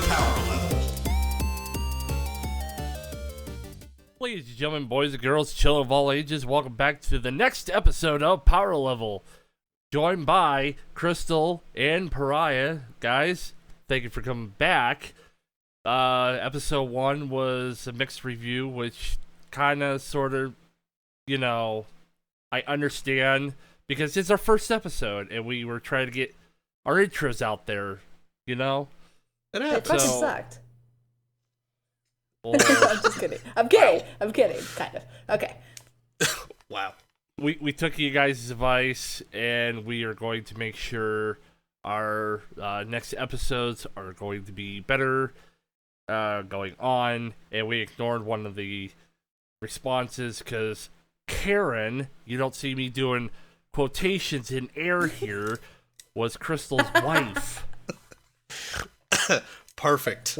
Power Level. Ladies and gentlemen, boys and girls, children of all ages, welcome back to the next episode of Power Level. Joined by Crystal and Pariah. Guys, thank you for coming back. Episode 1 was a mixed review, which kind of, sort of, I understand, because it's our first episode, and we were trying to get our intros out there, It It fucking sucked. Well, I'm just kidding. I'm kidding. Kind of. Okay. Wow. we took you guys' advice, and we are going to make sure our next episodes are going to be better going on, and we ignored one of the responses because Karen, you don't see me doing quotations in air here, was Crystal's wife. Perfect.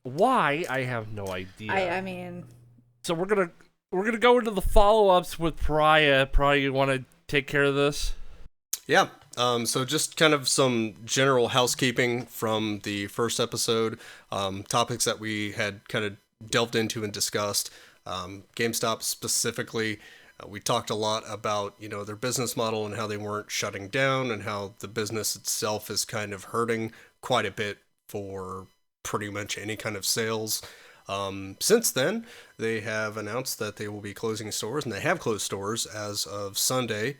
Why? I have no idea. I mean, so we're gonna go into the follow-ups with Pariah. Pariah, you want to take care of this? Yeah. So just kind of some general housekeeping from the first episode. Topics that we had kind of delved into and discussed. GameStop specifically. We talked a lot about, their business model and how they weren't shutting down and how the business itself is kind of hurting quite a bit for pretty much any kind of sales. Since then, they have announced that they will be closing stores, and they have closed stores as of Sunday.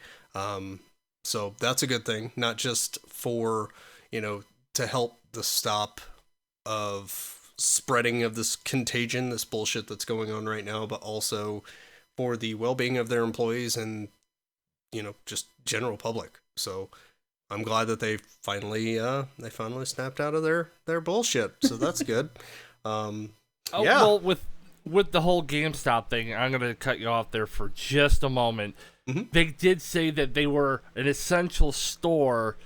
So that's a good thing, not just for, to help the stop of spreading of this contagion, this bullshit that's going on right now, but also for the well-being of their employees and, just general public. So I'm glad that they finally snapped out of their bullshit. So that's good. Yeah. Well, with the whole GameStop thing, I'm gonna cut you off there for just a moment. Mm-hmm. They did say that they were an essential store,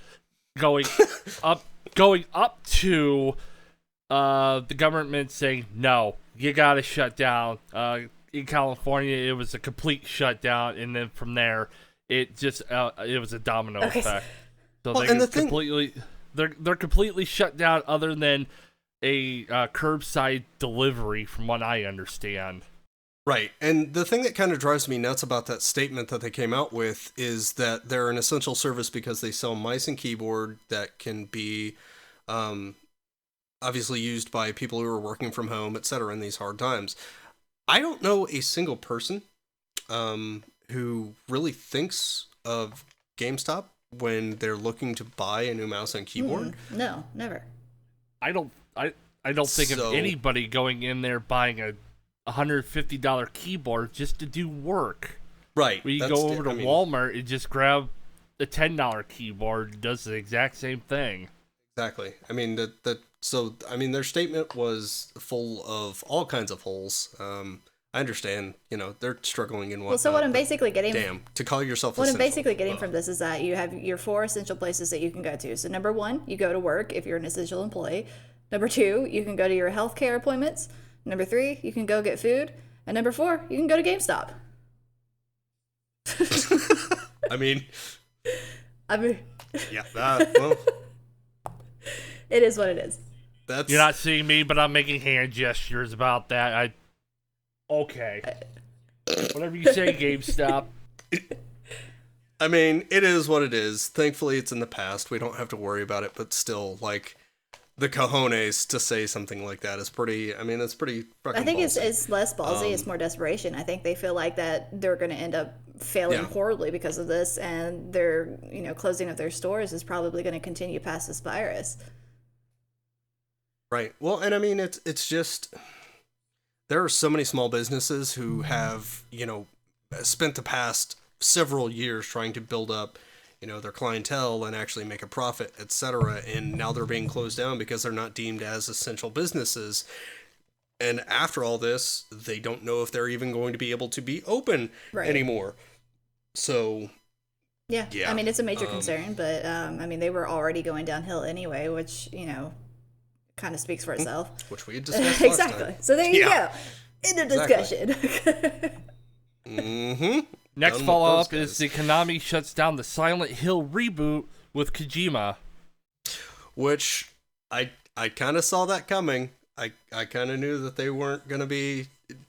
going up to the government saying no, you gotta shut down. In California, it was a complete shutdown, and then from there, it just it was a domino effect. So they're completely shut down, other than a curbside delivery, from what I understand. Right, and the thing that kind of drives me nuts about that statement that they came out with is that they're an essential service because they sell mice and keyboard that can be obviously used by people who are working from home, etc. in these hard times. I don't know a single person who really thinks of GameStop when they're looking to buy a new mouse and keyboard. No, never. I don't think of anybody going in there buying a $150 keyboard just to do work. Right. Where you go over to Walmart and just grab a $10 keyboard, it does the exact same thing. Exactly. I mean, their statement was full of all kinds of holes. I understand, they're struggling in Well, so what I'm basically getting... Damn, to call yourself What essential. I'm basically getting from this is that you have your 4 essential places that you can go to. So number 1, you go to work if you're an essential employee. Number 2, you can go to your healthcare appointments. Number 3, you can go get food. And number 4, you can go to GameStop. I mean... Yeah, well... It is what it is. You're not seeing me, but I'm making hand gestures about that. Okay. Whatever you say, GameStop. I mean, it is what it is. Thankfully, it's in the past. We don't have to worry about it, but still, the cojones to say something like that is pretty, it's pretty fucking I think ballsy. it's less ballsy, it's more desperation. I think they feel like that they're going to end up failing horribly because of this, and their, closing of their stores is probably going to continue past this virus. Right. Well, and it's just, there are so many small businesses who have, spent the past several years trying to build up, their clientele and actually make a profit, etc. And now they're being closed down because they're not deemed as essential businesses. And after all this, they don't know if they're even going to be able to be open anymore. So, yeah. It's a major concern, but they were already going downhill anyway, which, kind of speaks for itself. Which we had discussed exactly. last time. So there you go. End of discussion. Mm-hmm. Next follow-up is the Konami shuts down the Silent Hill reboot with Kojima. Which I I kind of saw that coming. I kind of knew that they weren't going to be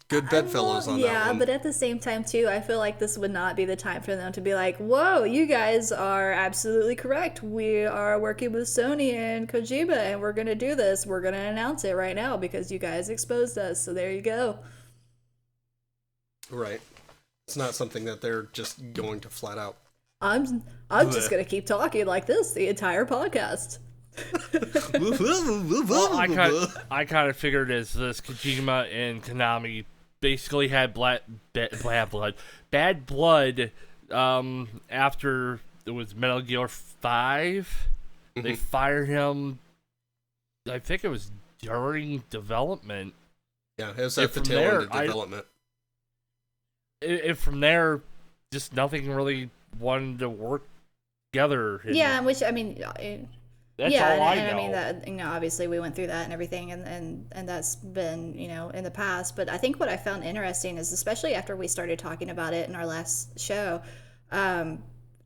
good bedfellows on that yeah, one. but at the same time too, I feel like this would not be the time for them to be like, "Whoa, you guys are absolutely correct. We are working with Sony and Kojima, and we're gonna do this. We're gonna announce it right now because you guys exposed us. So there you go." Right. It's not something that they're just going to flat out. I'm just gonna keep talking like this the entire podcast. Well, I kind of figured as this Kojima and Konami basically had bad blood after it was Metal Gear 5. They fired him, I think it was during development. Yeah, it was at the tail end of development. If from there, just nothing really wanted to work together. Yeah, which I mean, that's yeah, all I and know. I mean that obviously we went through that and everything, and that's been in the past. But I think what I found interesting is, especially after we started talking about it in our last show,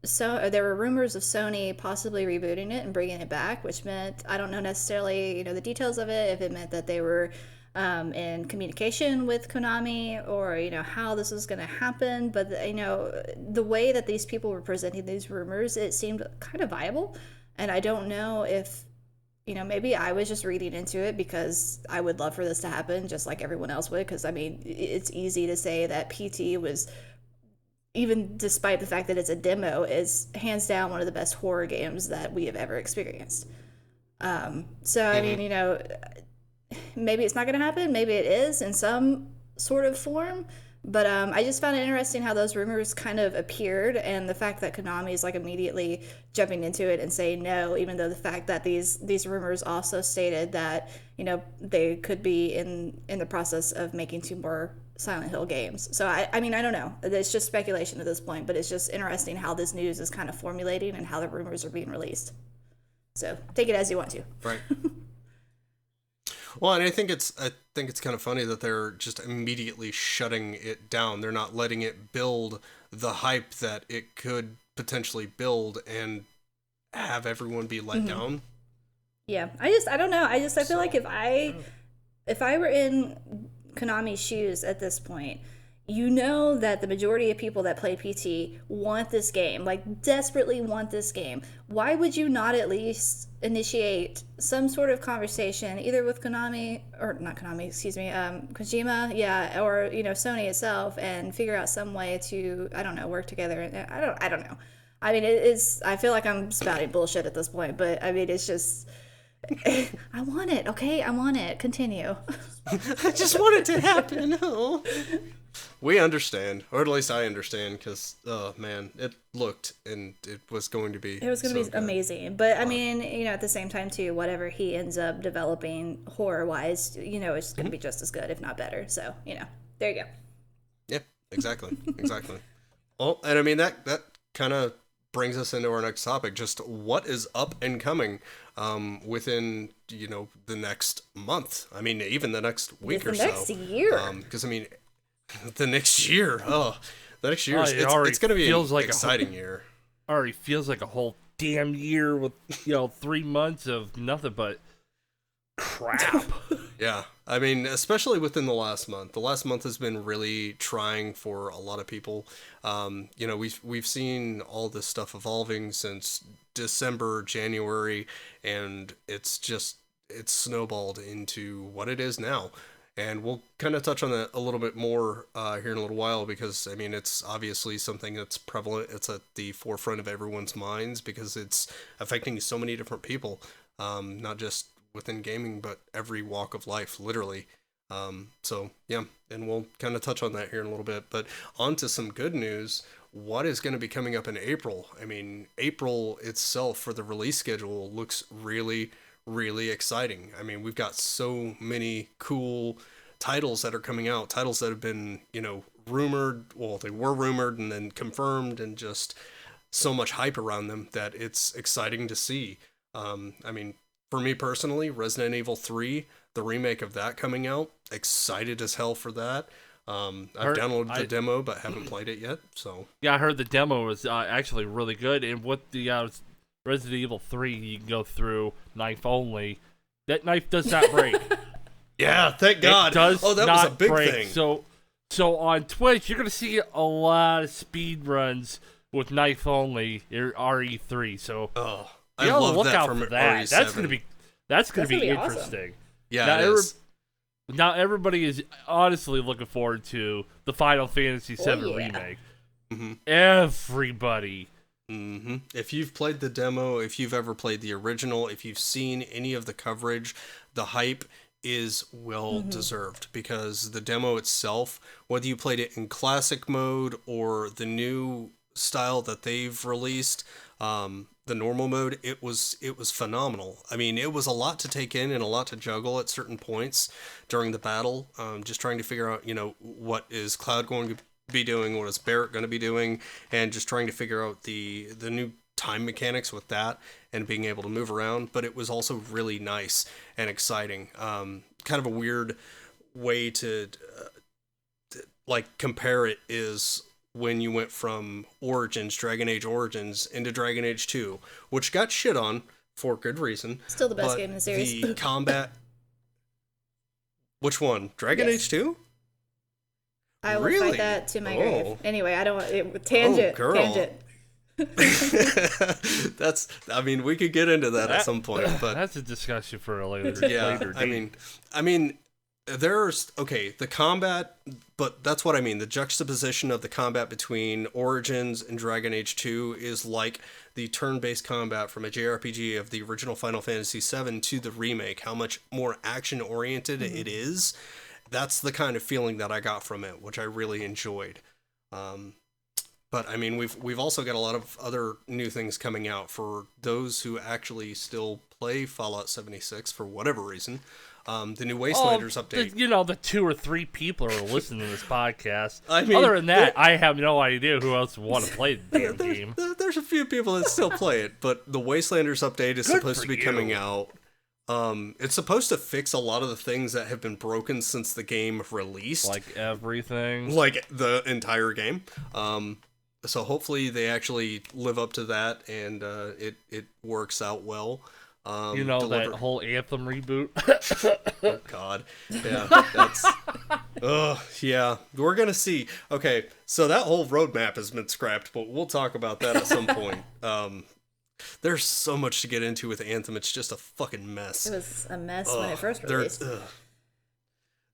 so there were rumors of Sony possibly rebooting it and bringing it back, which meant I don't know necessarily the details of it, if it meant that they were in communication with Konami, or how this was going to happen. But the way that these people were presenting these rumors, it seemed kind of viable. And I don't know if maybe I was just reading into it because I would love for this to happen just like everyone else would, because I mean it's easy to say that PT was, even despite the fact that it's a demo, is hands down one of the best horror games that we have ever experienced. So I mean maybe it's not going to happen. Maybe it is in some sort of form. But I just found it interesting how those rumors kind of appeared, and the fact that Konami is like immediately jumping into it and saying no, even though the fact that these rumors also stated that they could be in the process of making 2 more Silent Hill games. So I mean I don't know. It's just speculation at this point, but it's just interesting how this news is kind of formulating and how the rumors are being released. So take it as you want to. Right. Well, and I think it's kind of funny that they're just immediately shutting it down. They're not letting it build the hype that it could potentially build and have everyone be let down. Yeah, I don't know. I feel like if I were in Konami's shoes at this point, that the majority of people that play PT want this game, like desperately want this game. Why would you not at least initiate some sort of conversation, either with Konami, or not Konami, excuse me, Kojima, yeah, or Sony itself, and figure out some way to, I don't know, work together? I don't know. I mean, I feel like I'm spouting bullshit at this point, but I mean, it's just, I want it, okay? I want it. Continue. I just want it to happen. Oh. We understand, or at least I understand, because oh man, it looked and it was going to be. It was going to be amazing, but I mean, at the same time too, whatever he ends up developing horror wise, it's going to be just as good, if not better. So there you go. Yeah, exactly, exactly. Well, and I mean that kind of brings us into our next topic. Just what is up and coming within the next month. I mean, even the next week or so. Next year. Because I mean. The next year, the next year, it's going to be an exciting year. Already feels like a whole damn year with 3 months of nothing but crap. Yeah, I mean, especially within the last month. The last month has been really trying for a lot of people. We've seen all this stuff evolving since December, January, and it's snowballed into what it is now. And we'll kind of touch on that a little bit more here in a little while, because, I mean, it's obviously something that's prevalent. It's at the forefront of everyone's minds because it's affecting so many different people, not just within gaming, but every walk of life, literally. So, yeah, and we'll kind of touch on that here in a little bit. But on to some good news. What is going to be coming up in April? I mean, April itself for the release schedule looks really exciting. I mean, we've got so many cool titles that are coming out, titles that have been, rumored. Well, they were rumored and then confirmed, and just so much hype around them that it's exciting to see. I mean, for me personally, Resident Evil 3, the remake of that coming out, excited as hell for that. I've downloaded the demo, but haven't played it yet. So yeah, I heard the demo was actually really good, and with the Resident Evil 3, you can go through knife only, That knife does not break. Yeah, thank God. It does that not was a big break. thing. So on Twitch, you're gonna see a lot of speed runs with knife only RE3. So I love look that out from for that. RE7. That's gonna be awesome. interesting. Yeah, now, it is. Now everybody is honestly looking forward to the Final Fantasy VII remake. Mm-hmm. Everybody. Mm-hmm. If you've played the demo, if you've ever played the original, if you've seen any of the coverage, the hype is well deserved, because the demo itself, whether you played it in classic mode or the new style that they've released, the normal mode, it was phenomenal. I mean, it was a lot to take in and a lot to juggle at certain points during the battle, just trying to figure out, what is Cloud going to be doing, what is Barrett going to be doing, and just trying to figure out the new time mechanics with that and being able to move around. But it was also really nice and exciting. Kind of a weird way to compare it is when you went from Origins, Dragon Age Origins, into Dragon Age 2, which got shit on for good reason. Still the best game in the series. The combat... Which one? Dragon Age 2? I will Really? fight that to my grave. Anyway, I don't... Tangent. Girl. Tangent. We could get into that at some point, but that's a discussion for a later date. I mean there's the combat, but that's what I mean. The juxtaposition of the combat between Origins and Dragon Age 2 is like the turn-based combat from a JRPG of the original Final Fantasy VII to the remake. How much more action-oriented it is. That's the kind of feeling that I got from it, which I really enjoyed. But I mean, we've also got a lot of other new things coming out for those who actually still play Fallout 76 for whatever reason. The new Wastelanders update. The 2 or 3 people are listening to this podcast. I mean, other than that, I have no idea who else would want to play the damn game. There's a few people that still play it, but the Wastelanders update is supposed to be coming out. It's supposed to fix a lot of the things that have been broken since the game released. Like everything. Like the entire game. So hopefully they actually live up to that and it works out well. That whole Anthem reboot. Oh, God. Yeah, that's... yeah, we're gonna see. Okay, so that whole roadmap has been scrapped, but we'll talk about that at some point. There's so much to get into with Anthem, it's just a fucking mess. It was a mess when it first released.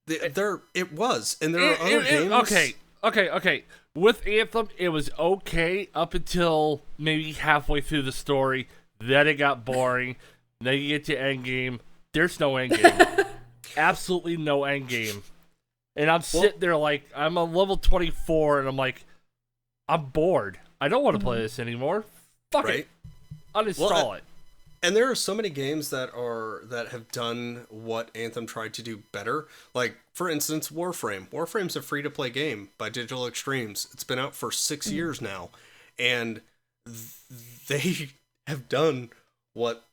It was, and there are other games... Okay. With Anthem, it was okay up until maybe halfway through the story. Then it got boring. Then you get to endgame. There's no endgame. Absolutely no endgame. And I'm sitting there like, I'm on level 24, and I'm like, I'm bored. I don't want to play this anymore. Fuck it. Uninstall it. And there are so many games that have done what Anthem tried to do better. Like, for instance, Warframe. Warframe's a free-to-play game by Digital Extremes. It's been out for 6 years now. And they have done what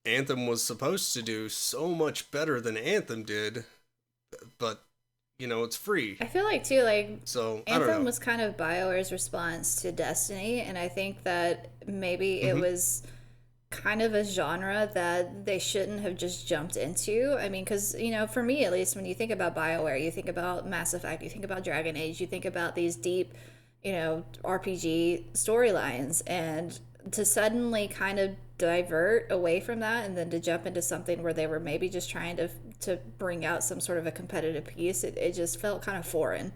Anthem was supposed to do so much better than Anthem did. But, it's free. I feel like, too, so, Anthem was kind of BioWare's response to Destiny. And I think that maybe it was... kind of a genre that they shouldn't have just jumped into. I mean, because, for me at least, when you think about BioWare, you think about Mass Effect, you think about Dragon Age, you think about these deep, RPG storylines, and to suddenly kind of divert away from that and then to jump into something where they were maybe just trying to bring out some sort of a competitive piece, it just felt kind of foreign.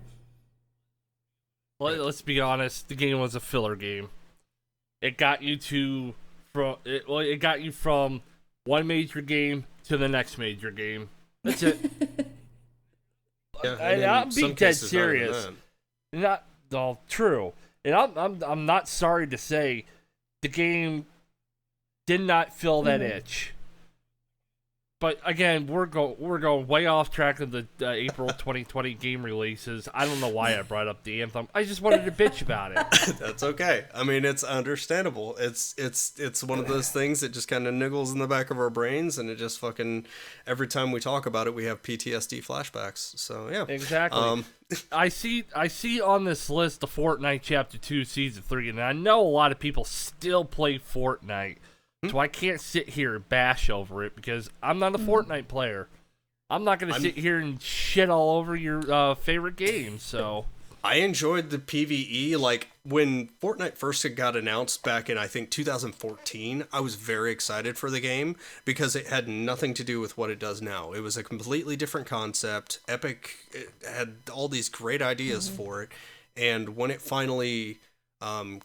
Well, let's be honest, the game was a filler game. It got you it got you from one major game to the next major game. That's it. I'm being dead serious. True. And I'm not sorry to say the game did not fill that itch. But again, we're going way off track of the April 2020 game releases. I don't know why I brought up the Anthem. I just wanted to bitch about it. That's okay. I mean, it's understandable. It's one of those things that just kind of niggles in the back of our brains, and it just fucking every time we talk about it, we have PTSD flashbacks. So yeah, exactly. I see on this list the Fortnite Chapter 2 Season 3, and I know a lot of people still play Fortnite. So I can't sit here and bash over it because I'm not a Fortnite player. I'm not going to sit here and shit all over your favorite game, so... I enjoyed the PvE. Like, when Fortnite first got announced back in, I think, 2014, I was very excited for the game because it had nothing to do with what it does now. It was a completely different concept. Epic had all these great ideas for it, and when it finally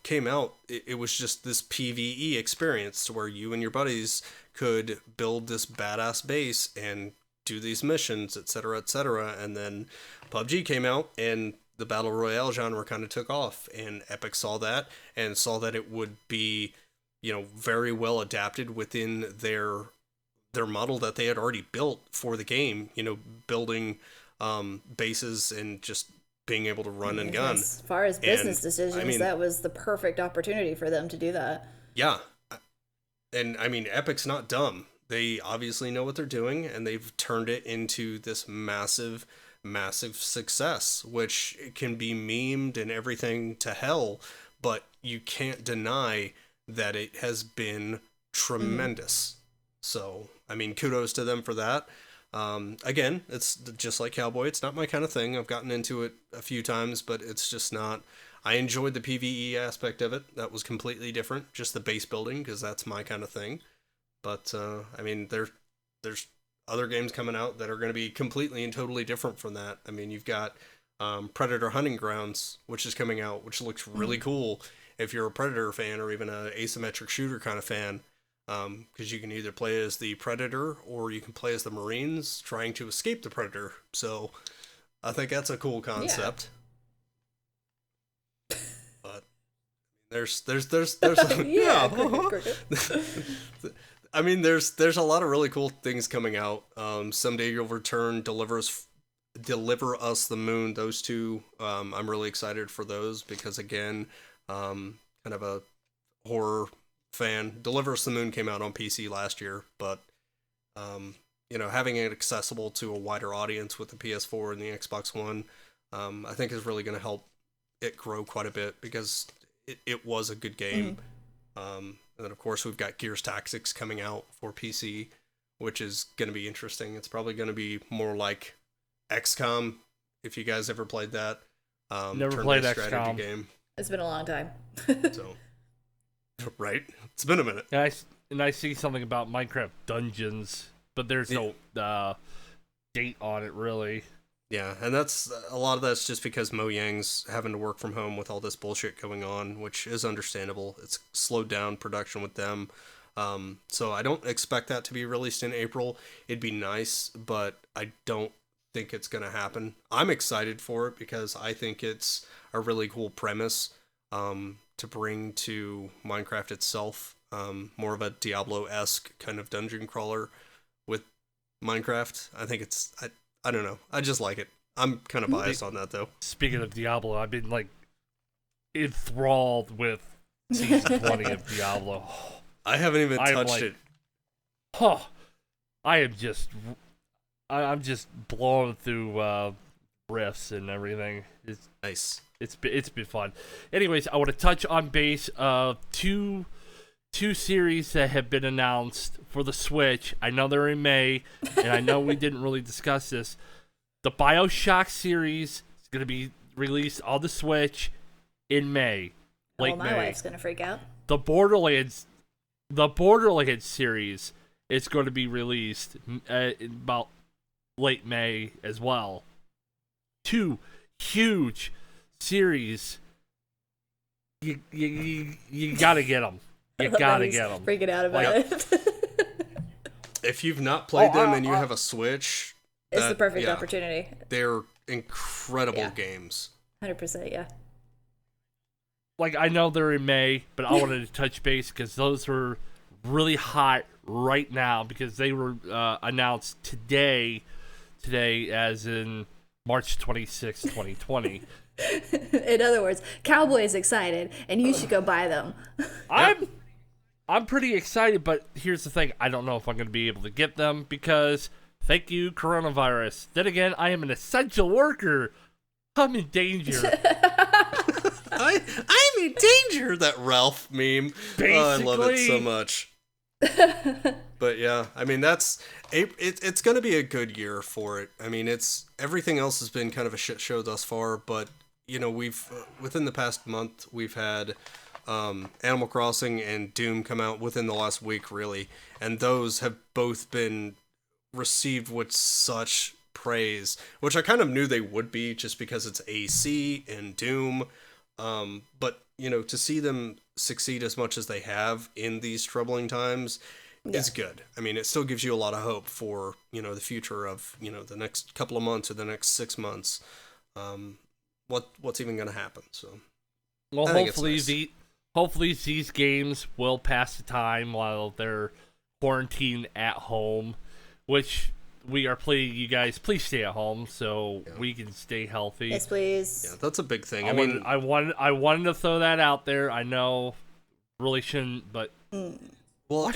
came out, it was just this PvE experience where you and your buddies could build this badass base and do these missions, etc., etc., and then PUBG came out, and the Battle Royale genre kind of took off, and Epic saw that and saw that it would be, very well adapted within their model that they had already built for the game, building bases and just being able to run and gun. As far as business decisions, that was the perfect opportunity for them to do that. Yeah. And Epic's not dumb. They obviously know what they're doing, and they've turned it into this massive success, which can be memed and everything to hell, but you can't deny that it has been tremendous. So, kudos to them for that. Again, it's just like Cowboy. It's not my kind of thing. I've gotten into it a few times, but it's just not. I enjoyed the PvE aspect of it. That was completely different. Just the base building, because that's my kind of thing. But, there's other games coming out that are going to be completely and totally different from that. You've got Predator Hunting Grounds, which is coming out, which looks really cool if you're a Predator fan or even an asymmetric shooter kind of fan, because you can either play as the Predator or you can play as the Marines trying to escape the Predator. So I think that's a cool concept. Yeah. But there's yeah, cricket. There's a lot of really cool things coming out. Someday You'll Return, Deliver Us the Moon. Those two, I'm really excited for those because, again, kind of a horror fan. Deliver Us the Moon came out on PC last year, but having it accessible to a wider audience with the PS4 and the Xbox One, I think is really going to help it grow quite a bit because it was a good game. And then, of course, we've got Gears Tactics coming out for PC, which is going to be interesting. It's probably going to be more like XCOM, if you guys ever played that. Never played XCOM. Game. It's been a long time. So, right? It's been a minute. And I see something about Minecraft Dungeons, but there's no date on it, really. Yeah, and a lot of that's just because Mojang's having to work from home with all this bullshit going on, which is understandable. It's slowed down production with them. So I don't expect that to be released in April. It'd be nice, but I don't think it's going to happen. I'm excited for it because I think it's a really cool premise to bring to Minecraft itself. More of a Diablo-esque kind of dungeon crawler with Minecraft. I think it's... I don't know. I just like it. I'm kind of biased on that, though. Speaking of Diablo, I've been, enthralled with Season 20 of Diablo. I haven't even touched it. I'm just blowing through riffs and everything. It's nice. It's been fun. Anyways, I want to touch on base two series that have been announced for the Switch. I know they're in May, and I know we didn't really discuss this. The BioShock series is going to be released on the Switch in May. Late my May. wife's going to freak out. The Borderlands series is going to be released in about late May as well. Two huge series. You got to get them. You gotta get them. Freaking out about it. If you've not played them and you have a Switch, it's the perfect opportunity. They're incredible games. 100%, yeah. I know they're in May, but I wanted to touch base because those are really hot right now because they were announced today as in March 26, 2020. In other words, Cowboy's excited, and you should go buy them. I'm pretty excited, but here's the thing. I don't know if I'm going to be able to get them because, thank you, coronavirus. Then again, I am an essential worker. I'm in danger. I'm in danger, that Ralph meme. Basically, I love it so much. But yeah, I mean it's going to be a good year for it. I mean, it's everything else has been kind of a shit show thus far, but we've within the past month we've had Animal Crossing and Doom come out within the last week, really, and those have both been received with such praise, which I kind of knew they would be just because it's AC and Doom. But to see them succeed as much as they have in these troubling times is good. I mean, it still gives you a lot of hope for the future of the next couple of months or the next 6 months. What's even going to happen? So, well, I think it's hopefully nice. hopefully these games will pass the time while they're quarantined at home, which we are pleading you guys please stay at home so we can stay healthy. Yes, please. Yeah, that's a big thing. I wanted to throw that out there. I know, really shouldn't, but well,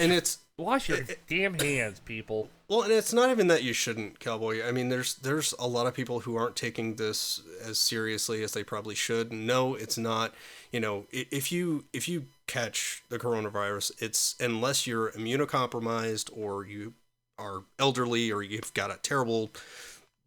wash your damn hands, people. Well, and it's not even that you shouldn't, Cowboy. I mean, there's a lot of people who aren't taking this as seriously as they probably should. No, it's not. If you catch the coronavirus, it's unless you're immunocompromised or you are elderly or you've got a terrible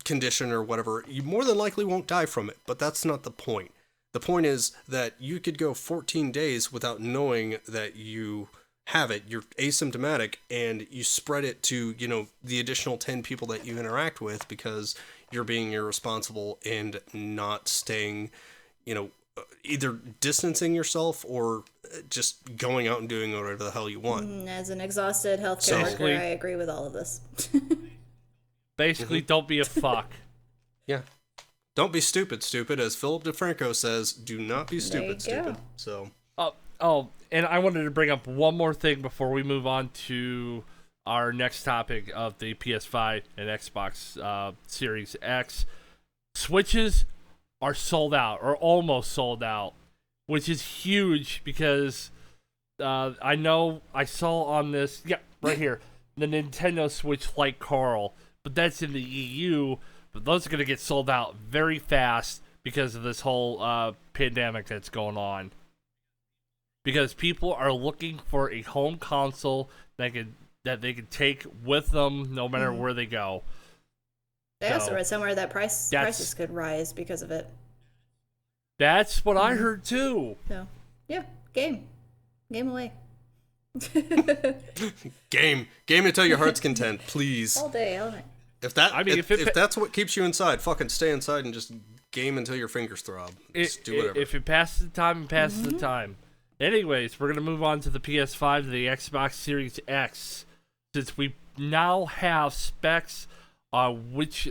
condition or whatever, you more than likely won't die from it. But that's not the point. The point is that you could go 14 days without knowing that you have it, you're asymptomatic, and you spread it to the additional 10 people that you interact with because you're being irresponsible and not staying either distancing yourself or just going out and doing whatever the hell you want. As an exhausted healthcare worker, I agree with all of this. Basically, don't be a fuck. Yeah, don't be stupid, as Philip DeFranco says. Do not be stupid. So and I wanted to bring up one more thing before we move on to our next topic of the PS5 and Xbox Series X. Switches are sold out, or almost sold out, which is huge because I know I saw on this, right here, the Nintendo Switch Lite Carl, but that's in the EU, but those are going to get sold out very fast because of this whole pandemic that's going on. Because people are looking for a home console that they can take with them no matter where they go. I also read somewhere that prices could rise because of it. That's what I heard too. So, yeah, game away. game until your heart's content, please. All day, all night. If that's what keeps you inside, fucking stay inside and just game until your fingers throb. Just do whatever. If it passes the time, it passes the time. Anyways, we're going to move on to the PS5, to the Xbox Series X, since we now have specs on which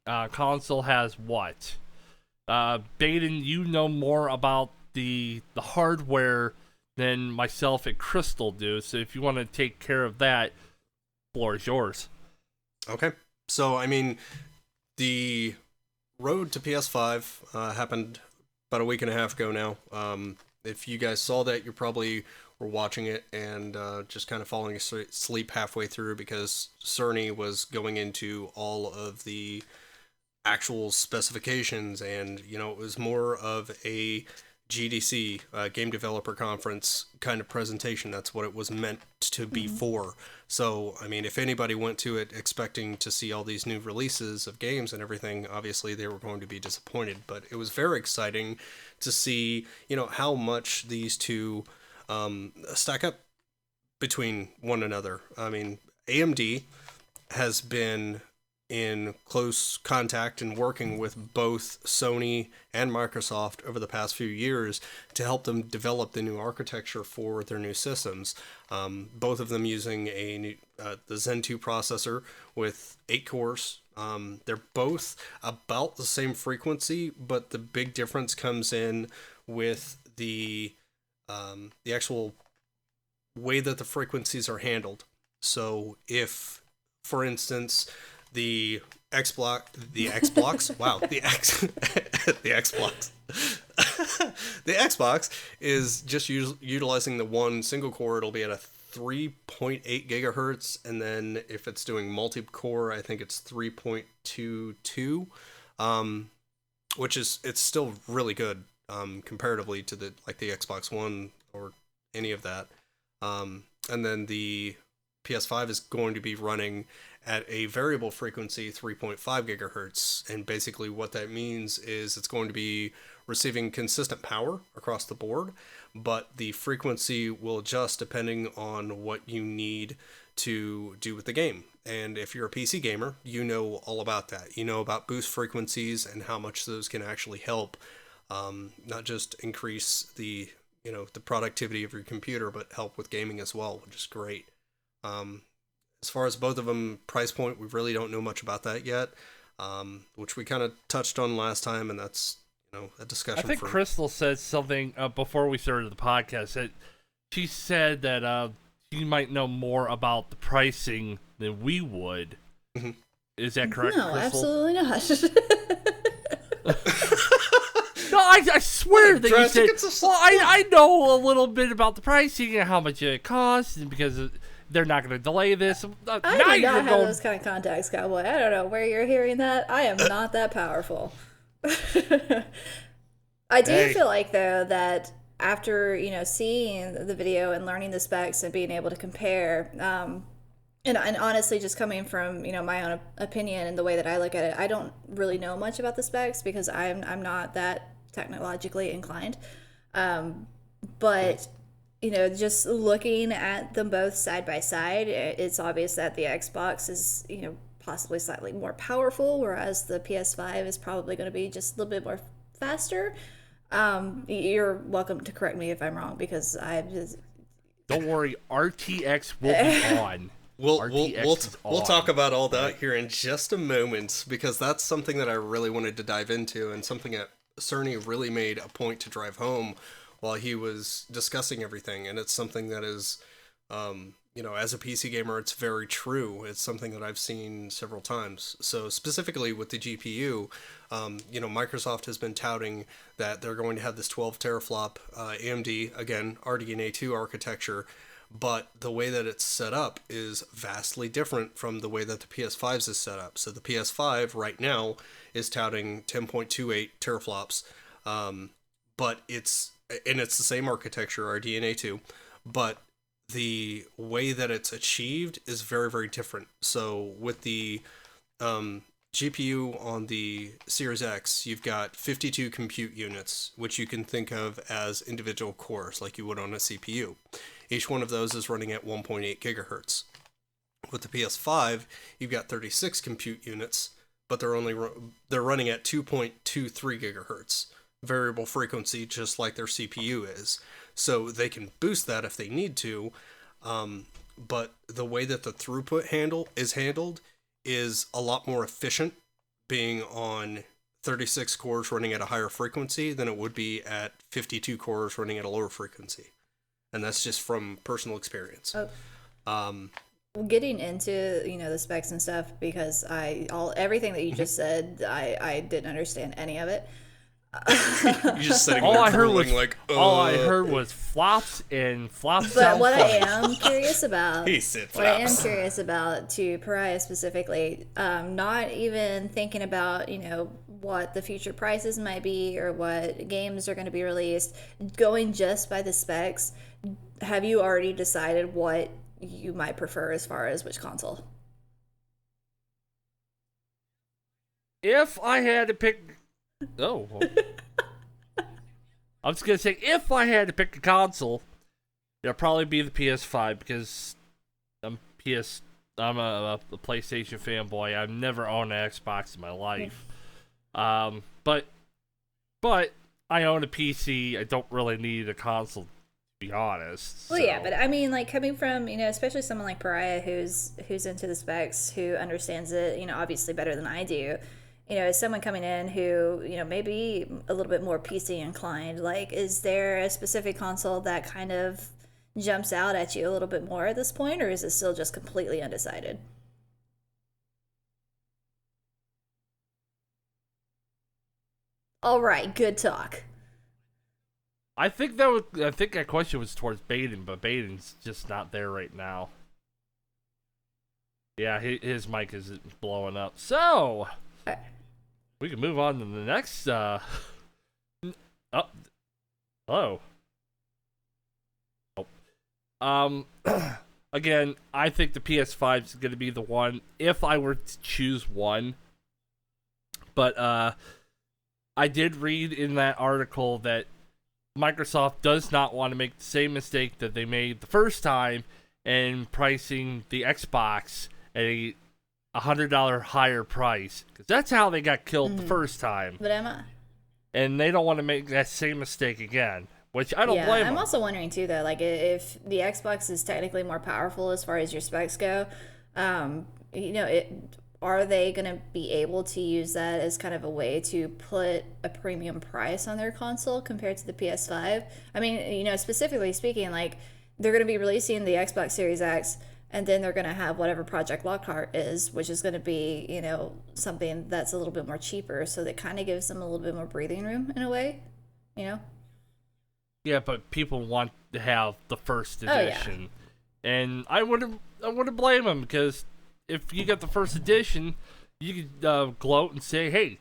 console has what. Baden, you know more about the hardware than myself and Crystal do, so if you want to take care of that, the floor is yours. Okay. So, I mean, the road to PS5 happened about a week and a half ago now. If you guys saw that, you probably were watching it and just kind of falling asleep halfway through because Cerny was going into all of the actual specifications, and it was more of a GDC, Game Developer Conference kind of presentation. That's what it was meant to be for. So, I mean, if anybody went to it expecting to see all these new releases of games and everything, obviously they were going to be disappointed. But it was very exciting to see, how much these two stack up between one another. I mean, AMD has been in close contact and working with both Sony and Microsoft over the past few years to help them develop the new architecture for their new systems. Both of them using the Zen 2 processor with 8 cores. They're both about the same frequency, but the big difference comes in with the actual way that the frequencies are handled. So if, for instance, the Xbox, wow, the Xbox is just utilizing the one single core. It'll be at a 3.8 gigahertz, and then if it's doing multi-core, I think it's 3.22, which it's still really good comparatively to the Xbox One or any of that. And then the PS5 is going to be running at a variable frequency, 3.5 gigahertz. And basically what that means is it's going to be receiving consistent power across the board, but the frequency will adjust depending on what you need to do with the game. And if you're a PC gamer, you know all about that. You know about boost frequencies and how much those can actually help, not just increase the the productivity of your computer, but help with gaming as well, which is great. As far as both of them price point, we really don't know much about that yet, which we kind of touched on last time, and that's a discussion. I think Crystal said something before we started the podcast. That she said that you might know more about the pricing than we would. Mm-hmm. Is that correct? No, Crystal? absolutely not. No, I swear that you said, well, I know a little bit about the pricing and how much it costs, and because they're not going to delay this. I do not have those kind of contacts, Cowboy. I don't know where you're hearing that. I am not that powerful. I do feel like, though, that after, seeing the video and learning the specs and being able to compare, and honestly, just coming from, my own opinion and the way that I look at it, I don't really know much about the specs because I'm not that technologically inclined. But, just looking at them both side by side, it's obvious that the Xbox is, possibly slightly more powerful, whereas the PS5 is probably going to be just a little bit more faster. You're welcome to correct me if I'm wrong, because I just... Don't worry, RTX will be on. We'll talk about all that here in just a moment, because that's something that I really wanted to dive into, and something that Cerny really made a point to drive home while he was discussing everything. And it's something that is, as a PC gamer, it's very true. It's something that I've seen several times. So specifically with the GPU, Microsoft has been touting that they're going to have this 12 teraflop AMD, again, RDNA 2 architecture, but the way that it's set up is vastly different from the way that the PS5's is set up. So the PS5 right now is touting 10.28 teraflops, but it's the same architecture, RDNA 2, but the way that it's achieved is very, very different. So with the GPU on the Series X, you've got 52 compute units, which you can think of as individual cores like you would on a CPU. Each one of those is running at 1.8 gigahertz. With the PS5, you've got 36 compute units, but they're running at 2.23 gigahertz variable frequency, just like their CPU is. So they can boost that if they need to, but the way that the throughput is handled is a lot more efficient, being on 36 cores running at a higher frequency than it would be at 52 cores running at a lower frequency. And that's just from personal experience. Getting into the specs and stuff, because everything that you just said, I didn't understand any of it. You're just sitting all there I heard was flops and flops. But what I am curious about, he said flops. What I am curious about, to Pariah specifically, not even thinking about what the future prices might be or what games are going to be released, going just by the specs. Have you already decided what you might prefer as far as which console? If I had to pick... Oh. I was going to say, if I had to pick a console, it'd probably be the PS5, because I'm a PlayStation fanboy. I've never owned an Xbox in my life. But I own a PC. I don't really need a console, to be honest. Well, yeah, but I mean, like, coming from, especially someone like Pariah who's into the specs, who understands it, obviously better than I do. As someone coming in who, may be a little bit more PC inclined, like, is there a specific console that kind of jumps out at you a little bit more at this point, or is it still just completely undecided? All right, good talk. I think that question was towards Baden, but Baden's just not there right now. Yeah, his mic is blowing up. So, we can move on to the next. Hello. Um, again, I think the PS5 is going to be the one if I were to choose one. But I did read in that article that Microsoft does not want to make the same mistake that they made the first time in pricing the Xbox at a $100 higher price, because that's how they got killed the first time. But Emma, And they don't want to make that same mistake again, which I don't blame I'm them. also wondering too, though, like if the Xbox is technically more powerful as far as your specs go, are they going to be able to use that as kind of a way to put a premium price on their console compared to the PS5? I mean, specifically speaking, like they're going to be releasing the Xbox Series X, and then they're going to have whatever Project Lockhart is, which is going to be, something that's a little bit more cheaper. So that kind of gives them a little bit more breathing room in a way, you know? Yeah, but people want to have the first Oh, yeah. edition. And I wouldn't blame them, because if you get the first edition, you could gloat and say, hey,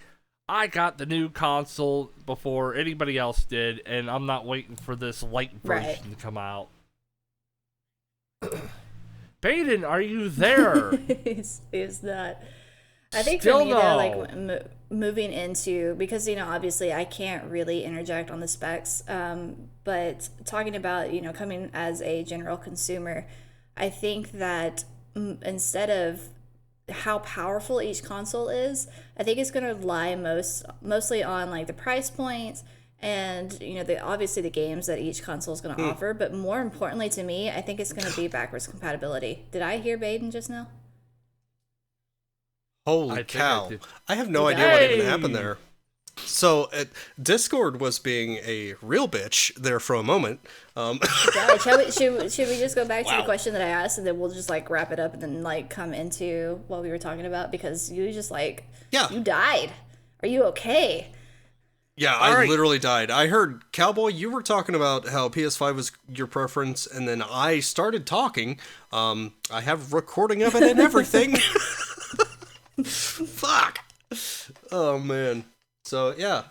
I got the new console before anybody else did, and I'm not waiting for this light version to come out. Baden, are you there? It's not. I think Still for me, no. though, like moving into, because, obviously I can't really interject on the specs, but talking about, coming as a general consumer, I think that instead of how powerful each console is, I think it's going to lie mostly on like the price points and obviously the games that each console is going to offer. But more importantly to me, I think it's going to be backwards compatibility. Did I hear Baden just now? Holy I cow! did. I have no You idea what even Hey! happened there. So Discord was being a real bitch there for a moment. Yeah, should we just go back to the question that I asked, and then we'll just like wrap it up and then like come into what we were talking about, because you just like you died. Are you okay? Yeah, I literally died. I heard, Cowboy, you were talking about how PS5 was your preference, and then I started talking. I have recording of it and everything. Fuck. Oh, man. So, yeah.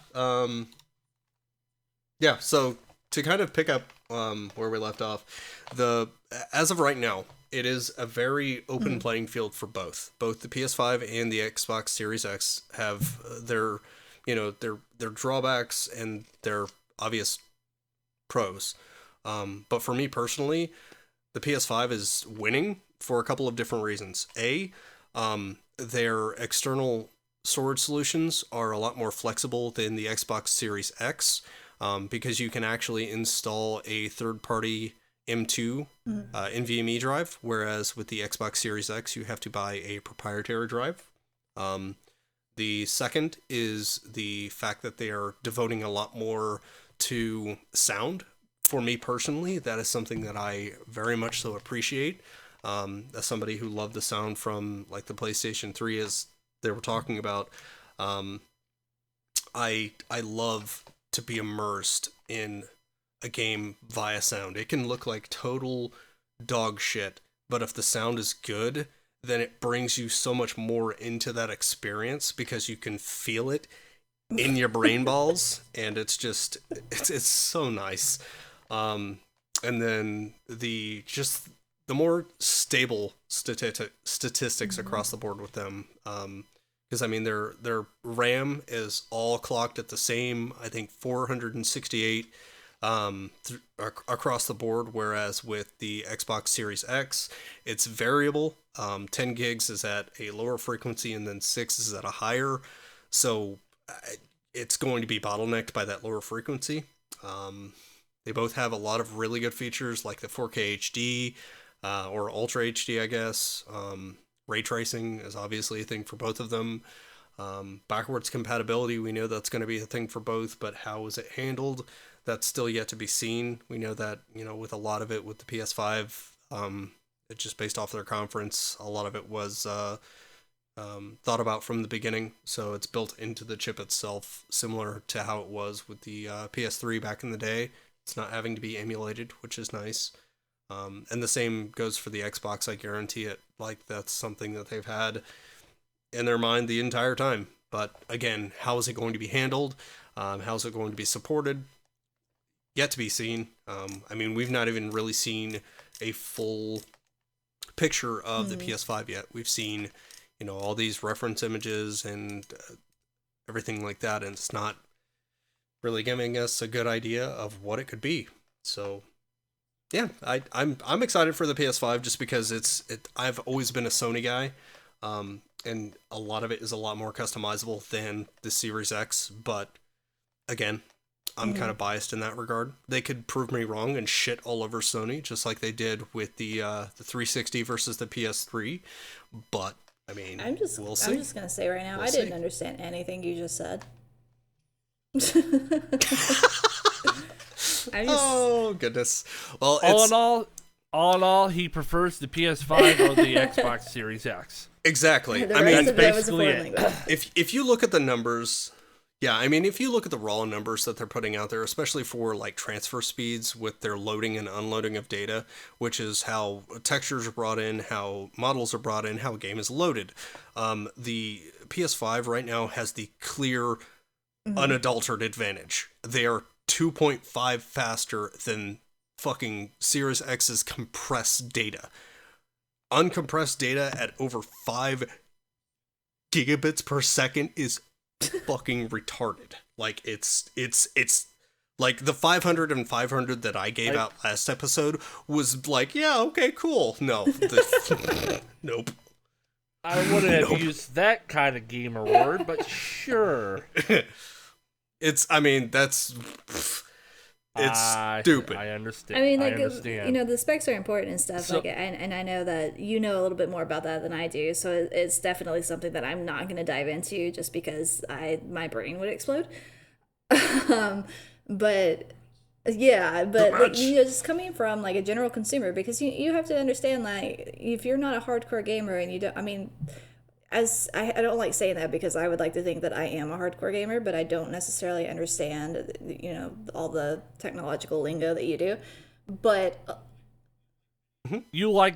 So to kind of pick up where we left off, as of right now, it is a very open playing field for both. Both the PS5 and the Xbox Series X have their drawbacks and their obvious pros. But for me personally, the PS5 is winning for a couple of different reasons. Their external storage solutions are a lot more flexible than the Xbox Series X, because you can actually install a third-party M2 NVMe drive, whereas with the Xbox Series X, you have to buy a proprietary drive. The second is the fact that they are devoting a lot more to sound. For me personally, that is something that I very much so appreciate. As somebody who loved the sound from like the PlayStation 3, as they were talking about, I love to be immersed in a game via sound. It can look like total dog shit, but if the sound is good, then it brings you so much more into that experience because you can feel it in your brain balls, and it's so nice. And then the more stable statistics across the board with them, because I mean their RAM is all clocked at the same, I think 468 across the board, whereas with the Xbox Series X, it's variable. 10 gigs is at a lower frequency, and then 6 is at a higher, so it's going to be bottlenecked by that lower frequency. They both have a lot of really good features, like the 4K HD, or Ultra HD, I guess. Ray tracing is obviously a thing for both of them. Backwards compatibility, we know that's going to be a thing for both, but how is it handled? That's still yet to be seen. We know that, with a lot of it with the PS5, it's just based off their conference, a lot of it was thought about from the beginning, so it's built into the chip itself, similar to how it was with the PS3 back in the day. It's not having to be emulated, which is nice. And the same goes for the Xbox, I guarantee it. Like, that's something that they've had in their mind the entire time. But again, how is it going to be handled? How is it going to be supported? Yet to be seen. I mean, we've not even really seen a full picture of the PS5 yet. We've seen, all these reference images and everything like that, and it's not really giving us a good idea of what it could be. So, yeah, I'm excited for the PS5 just because I've always been a Sony guy, and a lot of it is a lot more customizable than the Series X. But again, I'm kind of biased in that regard. They could prove me wrong and shit all over Sony, just like they did with the 360 versus the PS3. But I mean, we'll see. I'm just gonna say right now, I didn't understand anything you just said. Oh goodness. Well, all in all, he prefers the PS5 or the Xbox Series X. Exactly. I mean, that's basically it. If you look at the numbers, yeah, I mean, if you look at the raw numbers that they're putting out there, especially for like transfer speeds with their loading and unloading of data, which is how textures are brought in, how models are brought in, how a game is loaded, the PS5 right now has the clear, unadulterated advantage. They are 2.5 faster than fucking Series X's compressed data. Uncompressed data at over 5 gigabits per second is fucking retarded. Like it's like the 500 and 500 that I gave out last episode was like, yeah, okay, cool. No, nope. I wouldn't have used that kind of gamer word, but sure. It's stupid. I understand. I mean, I like, understand. the specs are important and stuff. So, and I know that you know a little bit more about that than I do. So it's definitely something that I'm not going to dive into just because my brain would explode. But yeah, but like, just coming from like a general consumer, because you have to understand, like, if you're not a hardcore gamer and you don't, I mean, as I don't like saying that because I would like to think that I am a hardcore gamer, but I don't necessarily understand, all the technological lingo that you do. But you like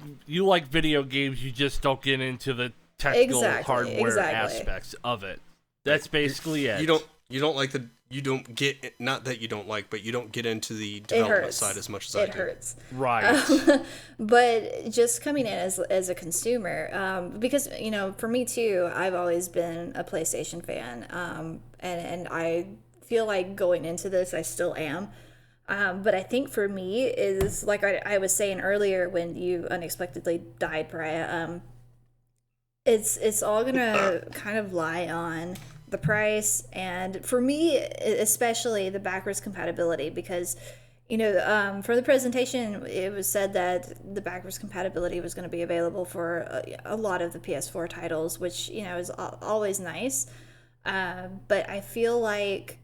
video games, you just don't get into the technical hardware aspects of it. That's basically it. You don't like you don't get, not that you don't like, but you don't get into the development side as much as I do. It hurts. Right. But just coming in as a consumer, because, for me too, I've always been a PlayStation fan. And I feel like going into this, I still am. But I think for me is, like I was saying earlier when you unexpectedly died, Pariah, it's all gonna kind of lie on the price, and for me especially the backwards compatibility, because for the presentation it was said that the backwards compatibility was going to be available for a lot of the PS4 titles, which is always nice, but I feel like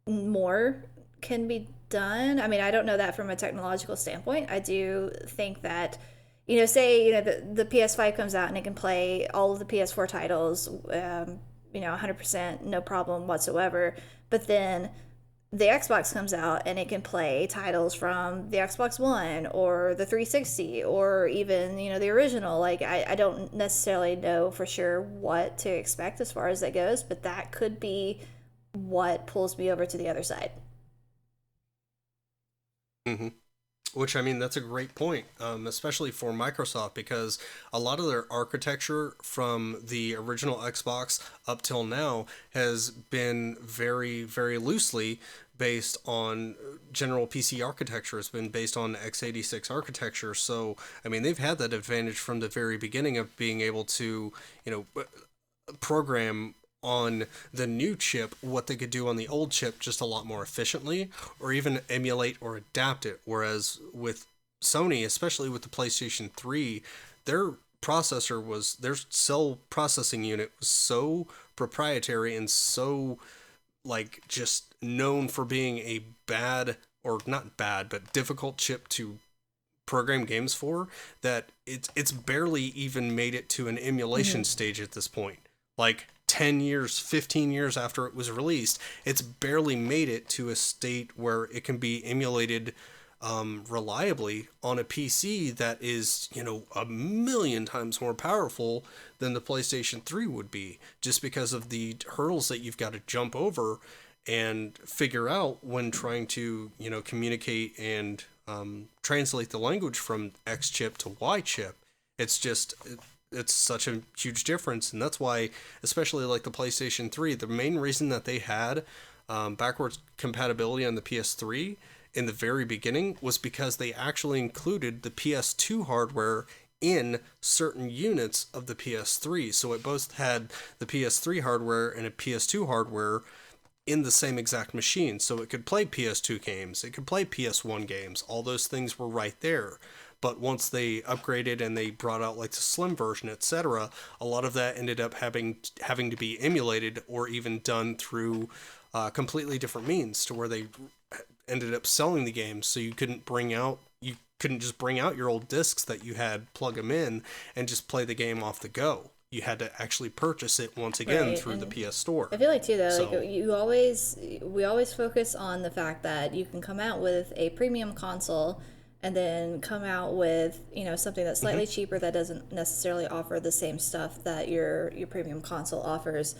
more can be done. I mean, I don't know that from a technological standpoint. I do think that say the PS5 comes out and it can play all of the PS4 titles 100%, no problem whatsoever. But then the Xbox comes out and it can play titles from the Xbox One or the 360 or even, the original. Like, I don't necessarily know for sure what to expect as far as that goes, but that could be what pulls me over to the other side. Mm-hmm. Which, I mean, that's a great point, especially for Microsoft, because a lot of their architecture from the original Xbox up till now has been very, very loosely based on general PC architecture. It's been based on x86 architecture. So, I mean, they've had that advantage from the very beginning of being able to, program on the new chip what they could do on the old chip just a lot more efficiently, or even emulate or adapt it. Whereas with Sony, especially with the PlayStation 3, their cell processing unit was so proprietary and so just known for being a bad, or not bad, but difficult chip to program games for, that it's barely even made it to an emulation stage at this point. 10 years, 15 years after it was released, it's barely made it to a state where it can be emulated reliably on a PC that is, a million times more powerful than the PlayStation 3 would be, just because of the hurdles that you've got to jump over and figure out when trying to, communicate and translate the language from X chip to Y chip. It's just it's such a huge difference, and that's why, especially like the PlayStation 3, the main reason that they had backwards compatibility on the PS3 in the very beginning was because they actually included the PS2 hardware in certain units of the PS3. So it both had the PS3 hardware and a PS2 hardware in the same exact machine. So it could play PS2 games, it could play PS1 games. All those things were right there. But once they upgraded and they brought out like the slim version, etc., a lot of that ended up having to be emulated or even done through completely different means, to where they ended up selling the games. So you couldn't just bring out your old discs that you had, plug them in, and just play the game off the go. You had to actually purchase it once again through the PS Store. I feel like too, though, like we always focus on the fact that you can come out with a premium console and then come out with, you know, something that's slightly cheaper that doesn't necessarily offer the same stuff that your premium console offers.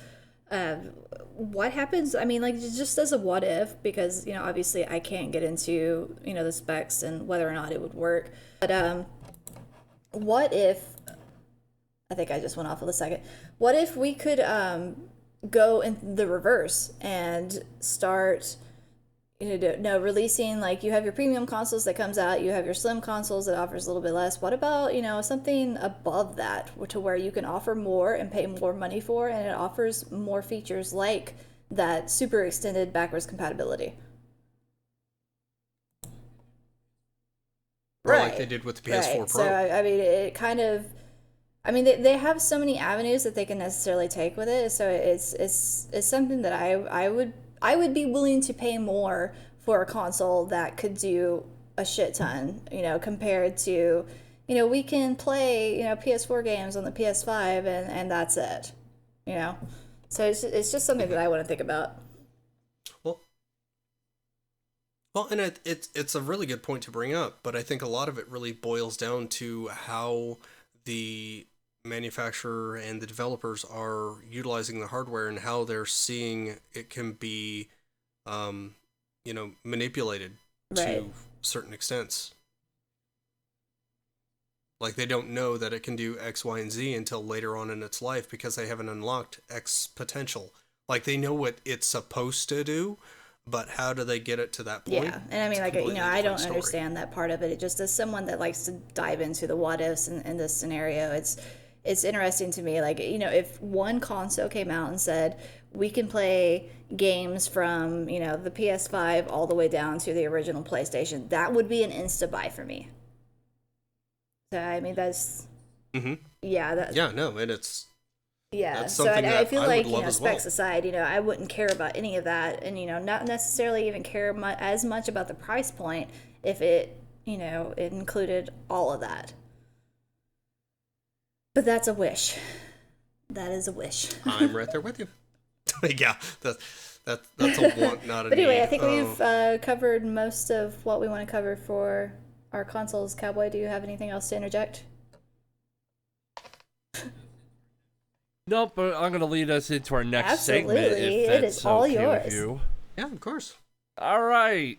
What happens? I mean, like, just as a what if, because, you know, obviously I can't get into, you know, the specs and whether or not it would work. But what if, I think I just went off of a second. What if we could go in the reverse and start, you know, releasing, like, you have your premium consoles that comes out, you have your slim consoles that offers a little bit less. What about, you know, something above that to where you can offer more and pay more money for, and it offers more features like that super extended backwards compatibility? Like they did with the PS4 Pro. So, I mean, it kind of, I mean, they have so many avenues that they can necessarily take with it. So it's something that I would be willing to pay more for a console that could do a shit ton, you know, compared to, you know, we can play, you know, PS4 games on the PS5 and that's it, you know. So it's just something that I want to think about. Well, and it's a really good point to bring up, but I think a lot of it really boils down to how the manufacturer and the developers are utilizing the hardware and how they're seeing it can be, you know, manipulated to certain extents. Like, they don't know that it can do X, Y, and Z until later on in its life because they haven't unlocked X potential. Like, they know what it's supposed to do, but how do they get it to that point? Yeah, and I mean, like, you know, I don't understand that part of it. It just, as someone that likes to dive into the what ifs in this scenario, it's interesting to me. Like, you know, if one console came out and said, we can play games from, you know, the PS5 all the way down to the original PlayStation, that would be an insta buy for me. So, I mean, that's, yeah, no, and it's, yeah, so I feel like, you know, specs aside, you know, I wouldn't care about any of that, and, you know, not necessarily even care as much about the price point if it, you know, it included all of that. But that's a wish. That is a wish. I'm right there with you. Yeah, that's a want, not a need. But anyway, I think we've covered most of what we want to cover for our consoles. Cowboy, do you have anything else to interject? Nope, but I'm going to lead us into our next segment. Absolutely, if it that's is all okay yours. With you. Yeah, of course. All right.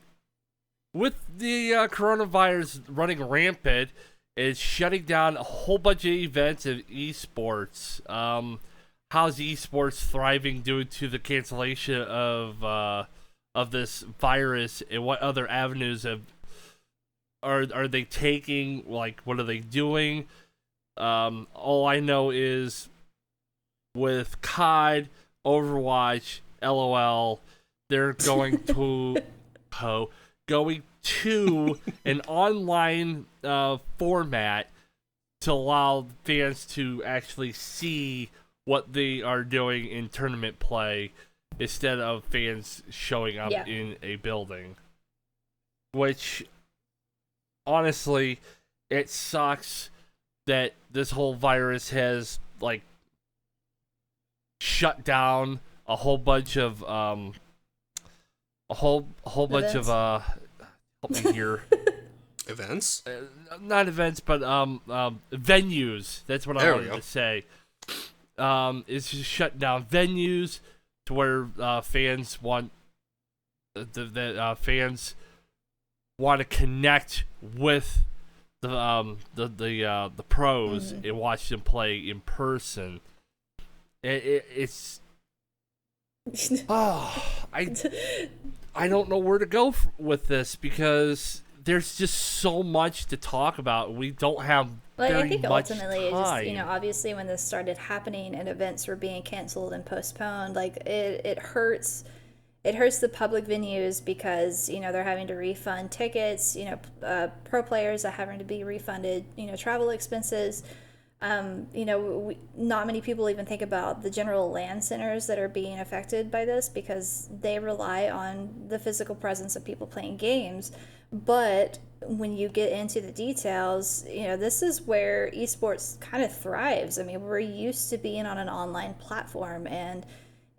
With the coronavirus running rampant, it's shutting down a whole bunch of events of esports. How's esports thriving due to the cancellation of this virus, and what other avenues are they taking? Like, what are they doing? All I know is, with COD, Overwatch, LOL, they're going to an online format to allow fans to actually see what they are doing in tournament play instead of fans showing up in a building. Which, honestly, it sucks that this whole virus has, like, shut down a whole bunch of help me here. Events? Not events, but venues. That's what I wanted to say. It's just shut down venues to where fans want want to connect with the pros and watch them play in person. It's I don't know where to go with this because there's just so much to talk about. We don't have I think much ultimately, time. it just, obviously when this started happening and events were being canceled and postponed, like it hurts. It hurts the public venues because, they're having to refund tickets, pro players are having to be refunded, travel expenses. Not many people even think about the general land centers that are being affected by this because they rely on the physical presence of people playing games. But when you get into the details, this is where esports kind of thrives. I mean, we're used to being on an online platform, and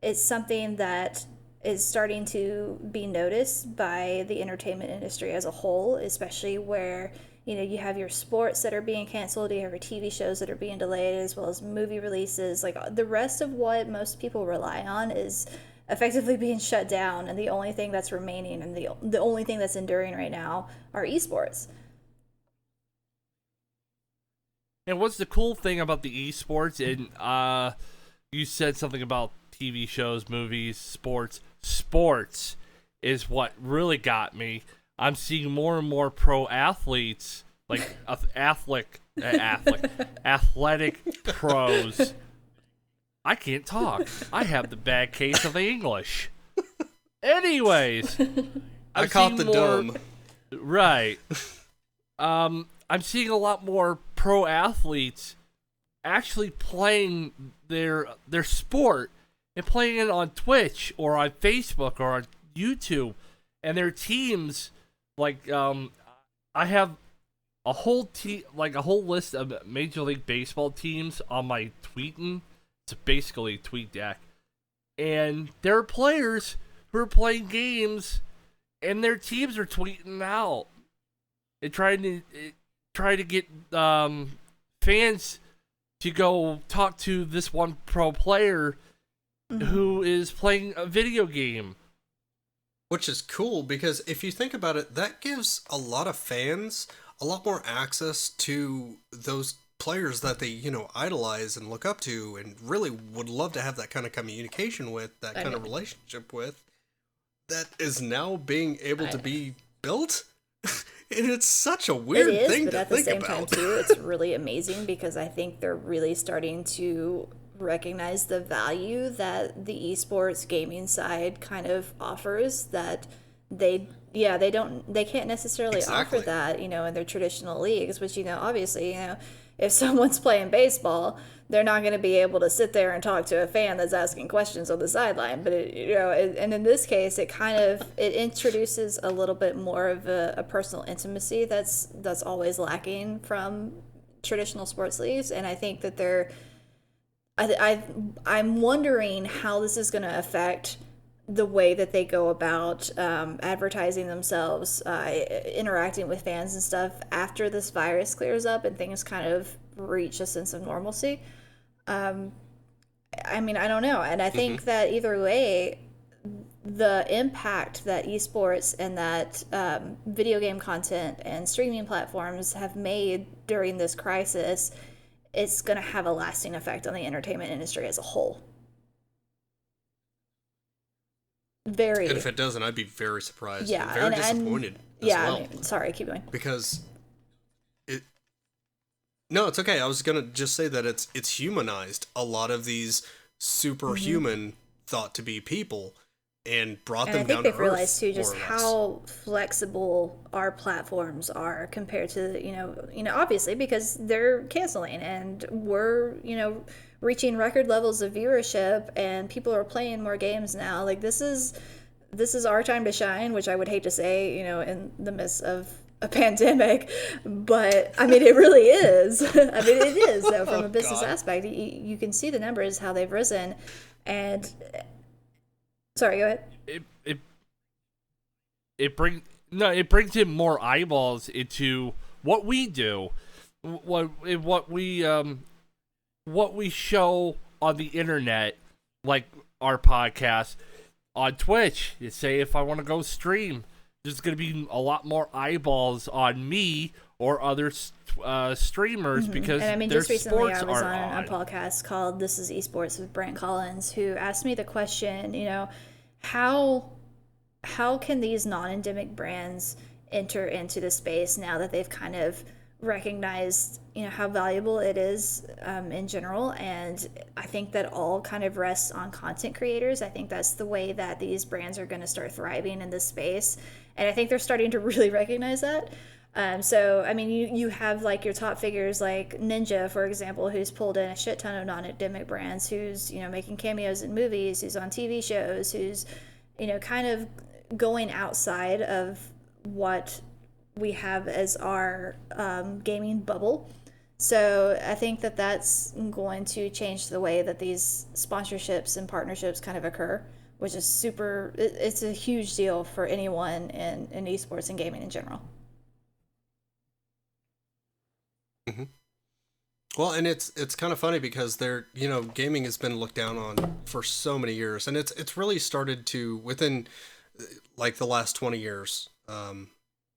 it's something that is starting to be noticed by the entertainment industry as a whole, especially where you have your sports that are being canceled, you have your TV shows that are being delayed, as well as movie releases. Like the rest of what most people rely on is effectively being shut down, and the only thing that's remaining and the only thing that's enduring right now are esports. And what's the cool thing about the esports? And you said something about TV shows, movies, sports. Sports is what really got me. I'm seeing more and more pro athletes, like athletic pros. I can't talk. I have the bad case of the English. Anyways, I caught the dome. Right. I'm seeing a lot more pro athletes actually playing their sport and playing it on Twitch or on Facebook or on YouTube, and their teams, like I have a whole list of Major League Baseball teams on my tweeting. It's basically a tweet deck, and there are players who are playing games, and their teams are tweeting out and trying to get fans to go talk to this one pro player who is playing a video game. Which is cool because if you think about it, that gives a lot of fans a lot more access to those players that they, idolize and look up to and really would love to have that kind of communication with, that kind of relationship with, that is now being able to be built. And it's such a weird thing to think about. But at the same time, too, it's really amazing because I think they're really starting to recognize the value that the esports gaming side kind of offers, that they can't necessarily offer that, in their traditional leagues, which, obviously, if someone's playing baseball, they're not going to be able to sit there and talk to a fan that's asking questions on the sideline. But and in this case, it introduces a little bit more of a personal intimacy that's always lacking from traditional sports leagues. And I think that I'm wondering how this is going to affect the way that they go about advertising themselves, interacting with fans and stuff after this virus clears up and things kind of reach a sense of normalcy. I don't know. And I think that either way, the impact that esports and that video game content and streaming platforms have made during this crisis, it's going to have a lasting effect on the entertainment industry as a whole. Very. And if it doesn't, I'd be very surprised. Yeah, and very disappointed as well. Sorry, keep going. Because no, it's okay. I was gonna just say that it's humanized a lot of these superhuman thought to be people and brought them down to earth. I think they've realized too just how flexible our platforms are compared to obviously because they're canceling and we're reaching record levels of viewership and people are playing more games now. Like this is our time to shine, which I would hate to say in the midst of a pandemic, but it really is. It is though from a business aspect. You can see the numbers, how they've risen, and sorry, go ahead. It brings in more eyeballs into what we do, what we show on the internet, like our podcast on Twitch. You say if I want to go stream, there's going to be a lot more eyeballs on me or other streamers because And I mean, their just recently sports I was aren't on a podcast called This is Esports with Brent Collins, who asked me the question, how can these non-endemic brands enter into the space now that they've kind of recognized, how valuable it is in general? And I think that all kind of rests on content creators. I think that's the way that these brands are going to start thriving in this space. And I think they're starting to really recognize that. So, I mean, you have like your top figures like Ninja, for example, who's pulled in a shit ton of non-endemic brands, who's, making cameos in movies, who's on TV shows, who's, kind of going outside of what we have as our gaming bubble. So I think that that's going to change the way that these sponsorships and partnerships kind of occur, which is it's a huge deal for anyone in esports and gaming in general. Mm-hmm. Well, and it's kind of funny because gaming has been looked down on for so many years, and it's really started to within like the last 20 years,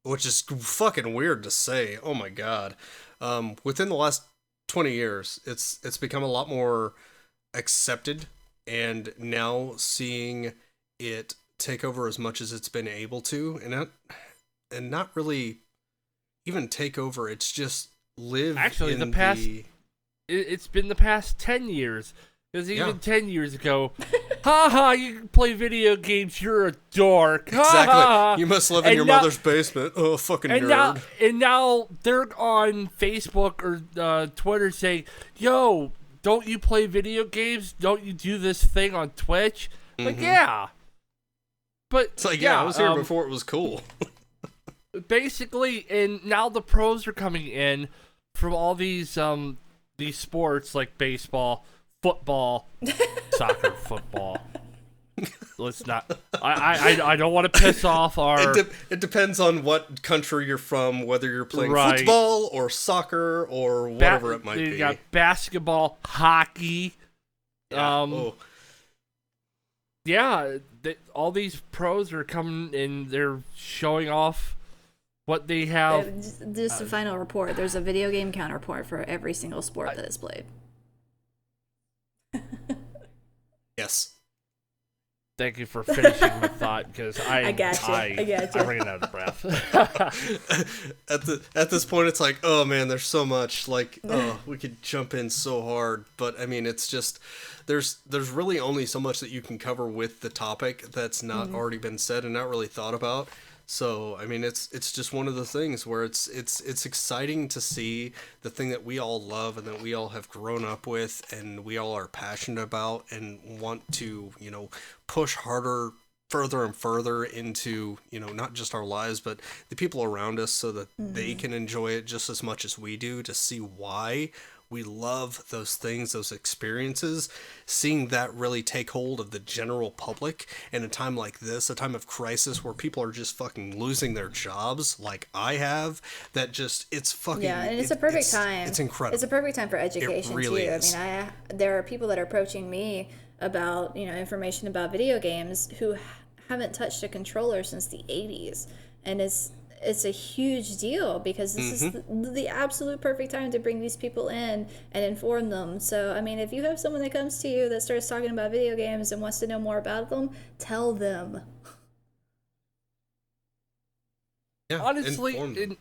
which is fucking weird to say. Oh my god. Within the last 20 years, it's become a lot more accepted, and now seeing it take over as much as it's been able to, and not really even take over, it's just live. Actually, in it's been the past 10 years. Because even 10 years ago, haha, you can play video games, you're a dork. Exactly. You must live in your mother's basement. Oh, fucking nerd. Now they're on Facebook or Twitter saying, yo, don't you play video games? Don't you do this thing on Twitch? Mm-hmm. Like, yeah. But, it's like, I was here before it was cool. Basically, and now the pros are coming in from all these sports like baseball, football, soccer, football. Let's not. I don't want to piss off our. It depends on what country you're from, whether you're playing Right. football or soccer or whatever it might be. You got basketball, hockey. Yeah, all these pros are coming and they're showing off what they have. Just a final report. There's a video game counterpart for every single sport that is played. Yes. Thank you for finishing my thought, because I got you. I'm running out of breath. At this point, it's like, oh man, there's so much. Like, oh, we could jump in so hard, but I mean, it's just there's really only so much that you can cover with the topic that's not already been said and not really thought about. So, I mean, it's just one of the things where it's exciting to see the thing that we all love and that we all have grown up with and we all are passionate about and want to, push harder, further and further into, not just our lives, but the people around us so that they can enjoy it just as much as we do, to see why we love those things, those experiences, seeing that really take hold of the general public in a time like this, a time of crisis where people are just fucking losing their jobs like I have, that just, it's fucking... Yeah, and it's a perfect time. It's incredible. It's a perfect time for education, it really too. is. I mean, there are people that are approaching me about, information about video games who haven't touched a controller since the 80s. And it's a huge deal because this is the absolute perfect time to bring these people in and inform them. So, I mean, if you have someone that comes to you that starts talking about video games and wants to know more about them, tell them. Yeah, Honestly,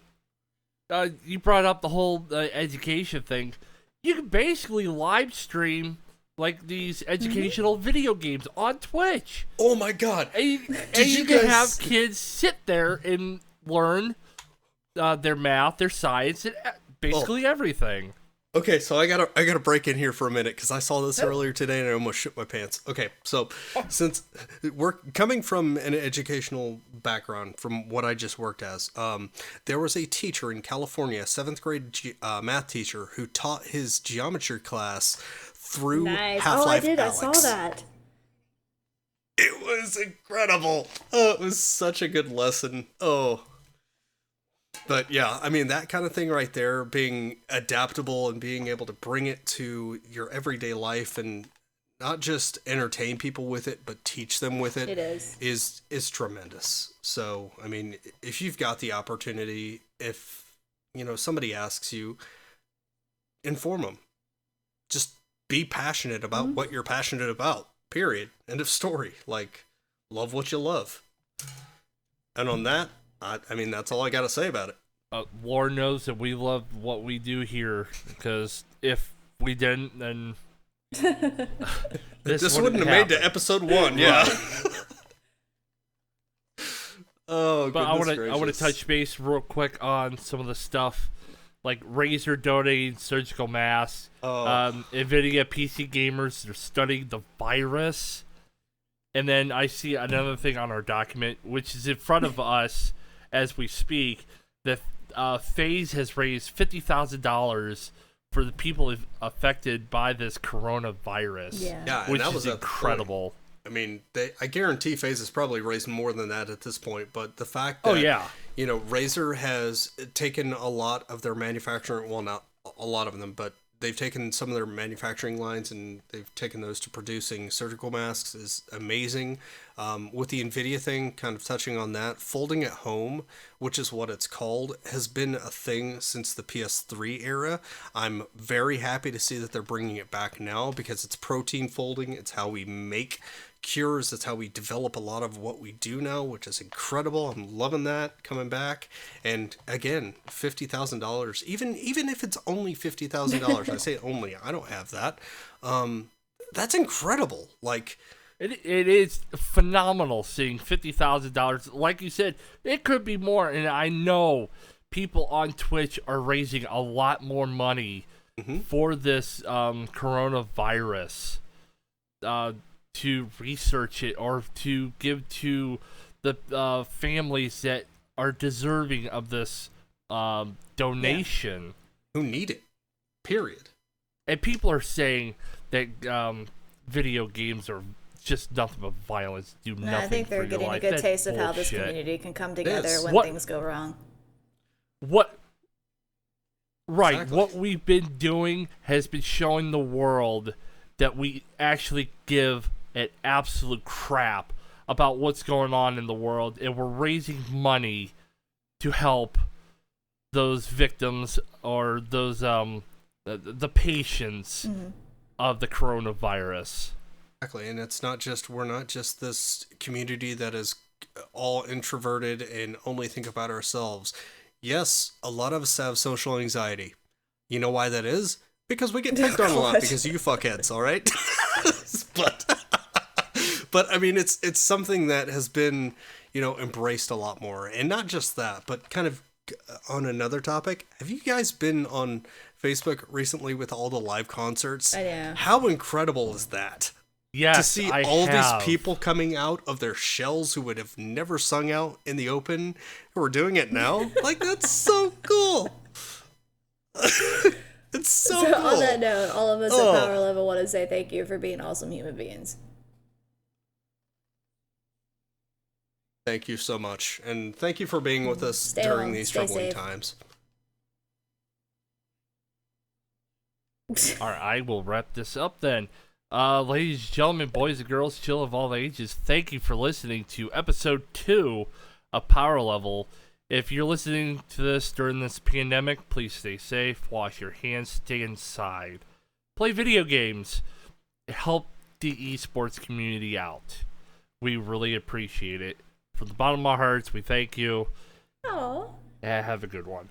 you brought up the whole education thing. You can basically live stream like these educational video games on Twitch. Oh my god! And you can have kids sit there and learn their math, their science, and basically everything. Okay, so I gotta break in here for a minute because I saw this earlier today and I almost shit my pants. Okay, so since we're coming from an educational background, from what I just worked as, there was a teacher in California, a 7th grade math teacher, who taught his geometry class through Half-Life Alyx. I saw that. It was incredible. Oh, it was such a good lesson. Oh. But yeah, I mean, that kind of thing right there, being adaptable and being able to bring it to your everyday life and not just entertain people with it, but teach them with it, It is tremendous. So, I mean, if you've got the opportunity, if, somebody asks you, inform them. Just be passionate about what you're passionate about, period. End of story. Like, love what you love. And on that, I mean, that's all I got to say about it. Lauren knows that we love what we do here, because if we didn't, then this wouldn't have made to episode 1. Yeah. Oh, but I want gracious. to touch base real quick on some of the stuff, like Razer donating surgical masks. NVIDIA PC gamers, they're studying the virus. And then I see another thing on our document, which is in front of us as we speak, that FaZe has raised $50,000 for the people affected by this coronavirus. Yeah, and which that was is incredible. I mean, I guarantee FaZe has probably raised more than that at this point, but the fact that, Razer has taken a lot of their manufacturing, well, not a lot of them, but they've taken some of their manufacturing lines and they've taken those to producing surgical masks is amazing. With the NVIDIA thing, kind of touching on that, folding at home, which is what it's called, has been a thing since the PS3 era. I'm very happy to see that they're bringing it back now because it's protein folding. It's how we make cures. It's how we develop a lot of what we do now, which is incredible. I'm loving that coming back. And again, $50,000, even if it's only $50,000, I say only, I don't have that. That's incredible. Like, it is phenomenal seeing $50,000. Like you said, it could be more, and I know people on Twitch are raising a lot more money for this coronavirus. To research it or to give to the families that are deserving of this donation. Who need it, period. And people are saying that video games are just nothing but violence, do nothing. I think they're for your getting life. a good That's taste of how this bullshit. community can come together when things go wrong. Right, Exactly. what we've been doing has been showing the world that we actually give an absolute crap about what's going on in the world, and we're raising money to help those victims or those the patients of the coronavirus. Exactly, and we're not just this community that is all introverted and only think about ourselves. Yes, a lot of us have social anxiety. You know why that is? Because we get picked on a lot because of you fuckheads, all right? But I mean, it's something that has been, embraced a lot more. And not just that, but kind of on another topic, have you guys been on Facebook recently with all the live concerts? I know. How incredible is that? Yes, to see all these people coming out of their shells who would have never sung out in the open, who are doing it now. Like, that's so cool. It's so cool. On that note, all of us at Power Level want to say thank you for being awesome human beings. Thank you so much. And thank you for being with us Stay during home, these stay troubling safe. times. All right, I will wrap this up then. Ladies and gentlemen, boys and girls, children of all ages, thank you for listening to episode 2 of Power Level. If you're listening to this during this pandemic, please stay safe, wash your hands, stay inside, play video games, help the esports community out. We really appreciate it. From the bottom of our hearts, we thank you. Aww. And have a good one.